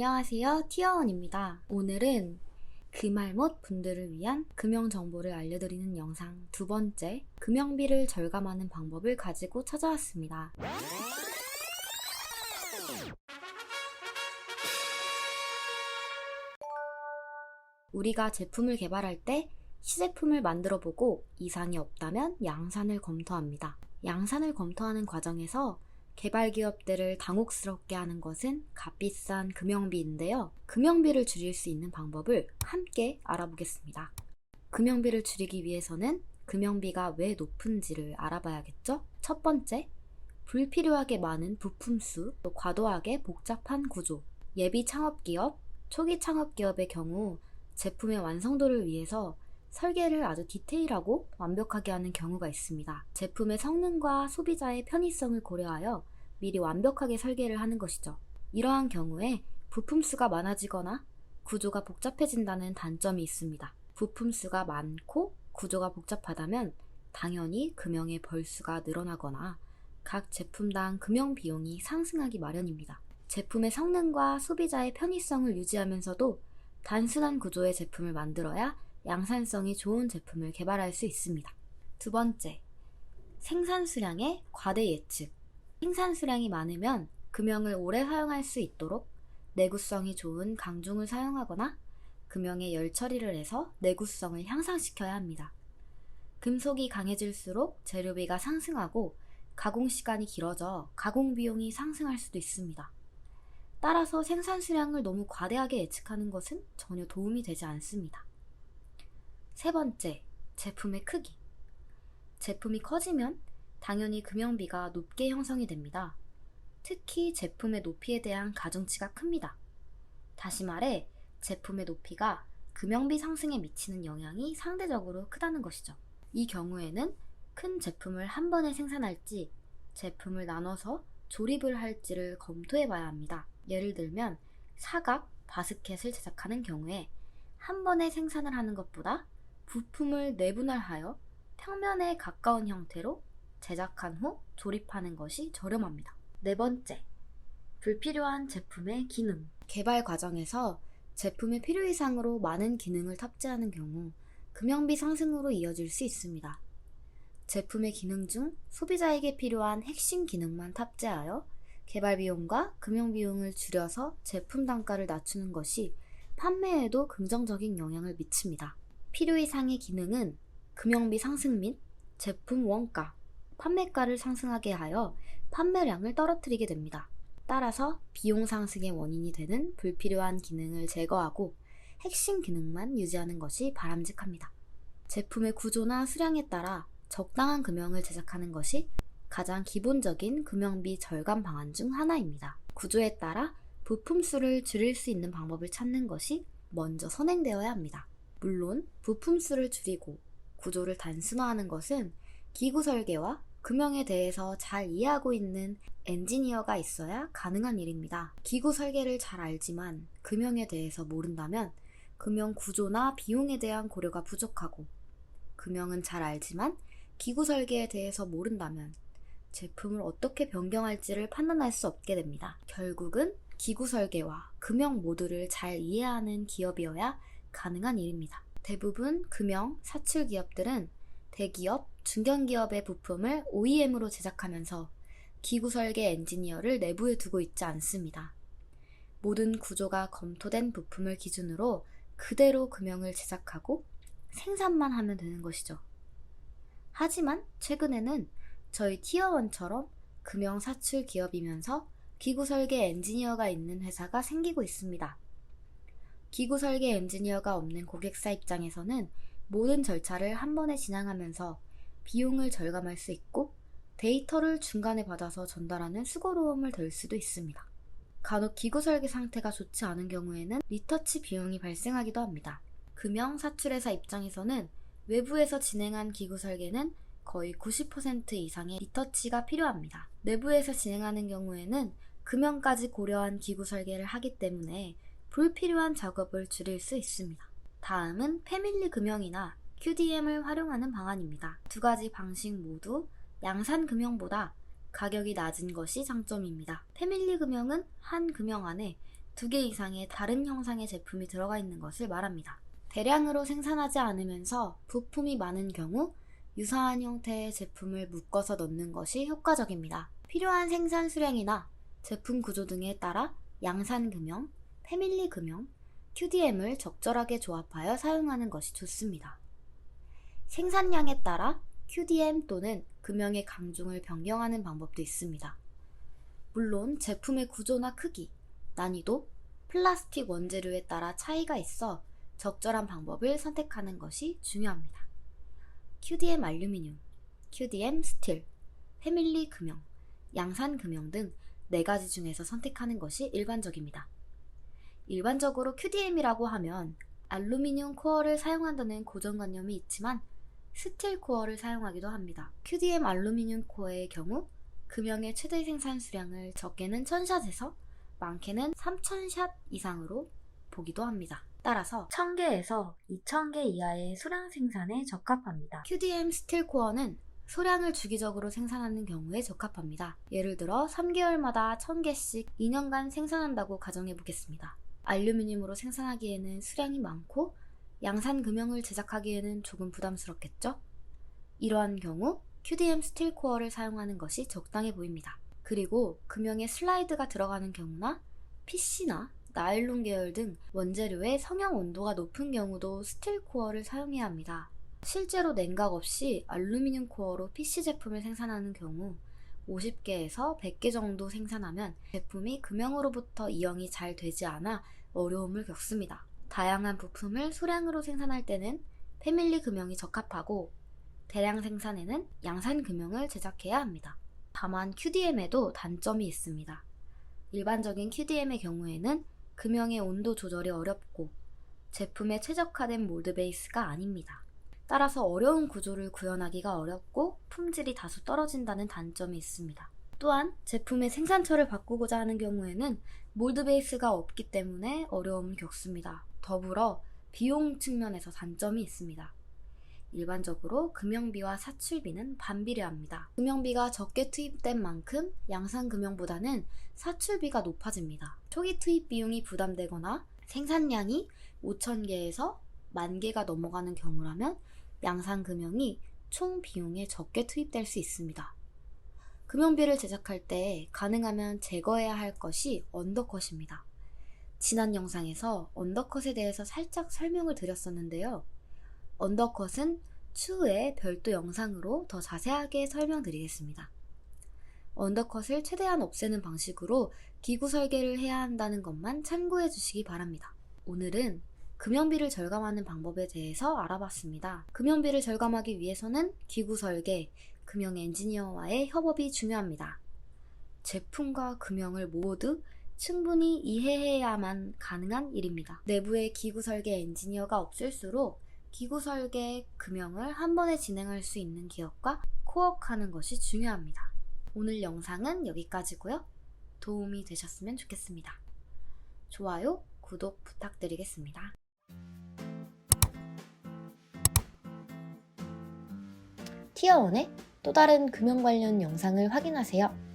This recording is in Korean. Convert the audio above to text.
안녕하세요, 티어원입니다. 오늘은 금알못 분들을 위한 금형 정보를 알려드리는 영상 두 번째, 금형비를 절감하는 방법을 가지고 찾아왔습니다. 우리가 제품을 개발할 때 시제품을 만들어보고 이상이 없다면 양산을 검토합니다. 양산을 검토하는 과정에서 개발 기업들을 당혹스럽게 하는 것은 값비싼 금형비인데요. 금형비를 줄일 수 있는 방법을 함께 알아보겠습니다. 금형비를 줄이기 위해서는 금형비가 왜 높은지를 알아봐야겠죠? 첫 번째, 불필요하게 많은 부품 수, 또 과도하게 복잡한 구조. 예비 창업기업, 초기 창업기업의 경우 제품의 완성도를 위해서 설계를 아주 디테일하고 완벽하게 하는 경우가 있습니다. 제품의 성능과 소비자의 편의성을 고려하여 미리 완벽하게 설계를 하는 것이죠. 이러한 경우에 부품 수가 많아지거나 구조가 복잡해진다는 단점이 있습니다. 부품 수가 많고 구조가 복잡하다면 당연히 금형의 벌수가 늘어나거나 각 제품당 금형 비용이 상승하기 마련입니다. 제품의 성능과 소비자의 편의성을 유지하면서도 단순한 구조의 제품을 만들어야 양산성이 좋은 제품을 개발할 수 있습니다. 두 번째, 생산 수량의 과대 예측. 생산 수량이 많으면 금형을 오래 사용할 수 있도록 내구성이 좋은 강중을 사용하거나 금형에 열 처리를 해서 내구성을 향상시켜야 합니다. 금속이 강해질수록 재료비가 상승하고 가공 시간이 길어져 가공 비용이 상승할 수도 있습니다. 따라서 생산 수량을 너무 과대하게 예측하는 것은 전혀 도움이 되지 않습니다. 세 번째, 제품의 크기. 제품이 커지면 당연히 금형비가 높게 형성이 됩니다. 특히 제품의 높이에 대한 가중치가 큽니다. 다시 말해, 제품의 높이가 금형비 상승에 미치는 영향이 상대적으로 크다는 것이죠. 이 경우에는 큰 제품을 한 번에 생산할지 제품을 나눠서 조립을 할지를 검토해 봐야 합니다. 예를 들면 사각, 바스켓을 제작하는 경우에 한 번에 생산을 하는 것보다 부품을 내분할하여 평면에 가까운 형태로 제작한 후 조립하는 것이 저렴합니다. 네 번째, 불필요한 제품의 기능. 개발 과정에서 제품의 필요 이상으로 많은 기능을 탑재하는 경우 금형비 상승으로 이어질 수 있습니다. 제품의 기능 중 소비자에게 필요한 핵심 기능만 탑재하여 개발 비용과 금형 비용을 줄여서 제품 단가를 낮추는 것이 판매에도 긍정적인 영향을 미칩니다. 필요 이상의 기능은 금형비 상승 및 제품 원가, 판매가를 상승하게 하여 판매량을 떨어뜨리게 됩니다. 따라서 비용 상승의 원인이 되는 불필요한 기능을 제거하고 핵심 기능만 유지하는 것이 바람직합니다. 제품의 구조나 수량에 따라 적당한 금형을 제작하는 것이 가장 기본적인 금형비 절감 방안 중 하나입니다. 구조에 따라 부품 수를 줄일 수 있는 방법을 찾는 것이 먼저 선행되어야 합니다. 물론 부품 수를 줄이고 구조를 단순화하는 것은 기구 설계와 금형에 대해서 잘 이해하고 있는 엔지니어가 있어야 가능한 일입니다. 기구 설계를 잘 알지만 금형에 대해서 모른다면 금형 구조나 비용에 대한 고려가 부족하고, 금형은 잘 알지만 기구 설계에 대해서 모른다면 제품을 어떻게 변경할지를 판단할 수 없게 됩니다. 결국은 기구 설계와 금형 모두를 잘 이해하는 기업이어야 가능한 일입니다. 대부분 금형, 사출 기업들은 대기업, 중견기업의 부품을 OEM으로 제작하면서 기구 설계 엔지니어를 내부에 두고 있지 않습니다. 모든 구조가 검토된 부품을 기준으로 그대로 금형을 제작하고 생산만 하면 되는 것이죠. 하지만 최근에는 저희 티어1처럼 금형 사출 기업이면서 기구 설계 엔지니어가 있는 회사가 생기고 있습니다. 기구 설계 엔지니어가 없는 고객사 입장에서는 모든 절차를 한 번에 진행하면서 비용을 절감할 수 있고 데이터를 중간에 받아서 전달하는 수고로움을 덜 수도 있습니다. 간혹 기구 설계 상태가 좋지 않은 경우에는 리터치 비용이 발생하기도 합니다. 금형 사출회사 입장에서는 외부에서 진행한 기구 설계는 거의 90% 이상의 리터치가 필요합니다. 내부에서 진행하는 경우에는 금형까지 고려한 기구 설계를 하기 때문에 불필요한 작업을 줄일 수 있습니다. 다음은 패밀리 금형이나 QDM을 활용하는 방안입니다. 두 가지 방식 모두 양산 금형보다 가격이 낮은 것이 장점입니다. 패밀리 금형은 한 금형 안에 2개 이상의 다른 형상의 제품이 들어가 있는 것을 말합니다. 대량으로 생산하지 않으면서 부품이 많은 경우 유사한 형태의 제품을 묶어서 넣는 것이 효과적입니다. 필요한 생산 수량이나 제품 구조 등에 따라 양산금형, 패밀리금형, QDM을 적절하게 조합하여 사용하는 것이 좋습니다. 생산량에 따라 QDM 또는 금형의 강중을 변경하는 방법도 있습니다. 물론 제품의 구조나 크기, 난이도, 플라스틱 원재료에 따라 차이가 있어 적절한 방법을 선택하는 것이 중요합니다. QDM 알루미늄, QDM 스틸, 패밀리 금형, 양산 금형 등 4가지 중에서 선택하는 것이 일반적입니다. 일반적으로 QDM이라고 하면 알루미늄 코어를 사용한다는 고정관념이 있지만 스틸 코어를 사용하기도 합니다. QDM 알루미늄 코어의 경우 금형의 최대 생산 수량을 적게는 1000샷에서 많게는 3000샷 이상으로 보기도 합니다. 따라서 1000개에서 2000개 이하의 소량 생산에 적합합니다. QDM 스틸 코어는 소량을 주기적으로 생산하는 경우에 적합합니다. 예를 들어 3개월마다 1000개씩 2년간 생산한다고 가정해 보겠습니다. 알루미늄으로 생산하기에는 수량이 많고 양산 금형을 제작하기에는 조금 부담스럽겠죠? 이러한 경우 QDM 스틸 코어를 사용하는 것이 적당해 보입니다. 그리고 금형에 슬라이드가 들어가는 경우나 PC나 나일론 계열 등 원재료의 성형 온도가 높은 경우도 스틸 코어를 사용해야 합니다. 실제로 냉각 없이 알루미늄 코어로 PC 제품을 생산하는 경우 50개에서 100개 정도 생산하면 제품이 금형으로부터 이형이 잘 되지 않아 어려움을 겪습니다. 다양한 부품을 소량으로 생산할 때는 패밀리 금형이 적합하고 대량 생산에는 양산 금형을 제작해야 합니다. 다만 QDM에도 단점이 있습니다. 일반적인 QDM의 경우에는 금형의 온도 조절이 어렵고 제품에 최적화된 몰드 베이스가 아닙니다. 따라서 어려운 구조를 구현하기가 어렵고 품질이 다소 떨어진다는 단점이 있습니다. 또한 제품의 생산처를 바꾸고자 하는 경우에는 몰드 베이스가 없기 때문에 어려움을 겪습니다. 더불어 비용 측면에서 단점이 있습니다. 일반적으로 금형비와 사출비는 반비례합니다. 금형비가 적게 투입된 만큼 양산 금형보다는 사출비가 높아집니다. 초기 투입 비용이 부담되거나 생산량이 5000개에서 10,000개가 넘어가는 경우라면 양산 금형이 총 비용에 적게 투입될 수 있습니다. 금형비를 제작할 때 가능하면 제거해야 할 것이 언더컷입니다. 지난 영상에서 언더컷에 대해서 살짝 설명을 드렸었는데요. 언더컷은 추후에 별도 영상으로 더 자세하게 설명드리겠습니다. 언더컷을 최대한 없애는 방식으로 기구 설계를 해야 한다는 것만 참고해 주시기 바랍니다. 오늘은 금형비를 절감하는 방법에 대해서 알아봤습니다. 금형비를 절감하기 위해서는 기구 설계, 금형 엔지니어와의 협업이 중요합니다. 제품과 금형을 모두 충분히 이해해야만 가능한 일입니다. 내부에 기구 설계 엔지니어가 없을수록 기구 설계 금형을 한 번에 진행할 수 있는 기업과 코워크하는 것이 중요합니다. 오늘 영상은 여기까지고요. 도움이 되셨으면 좋겠습니다. 좋아요, 구독 부탁드리겠습니다. 티어1의 또 다른 금형 관련 영상을 확인하세요.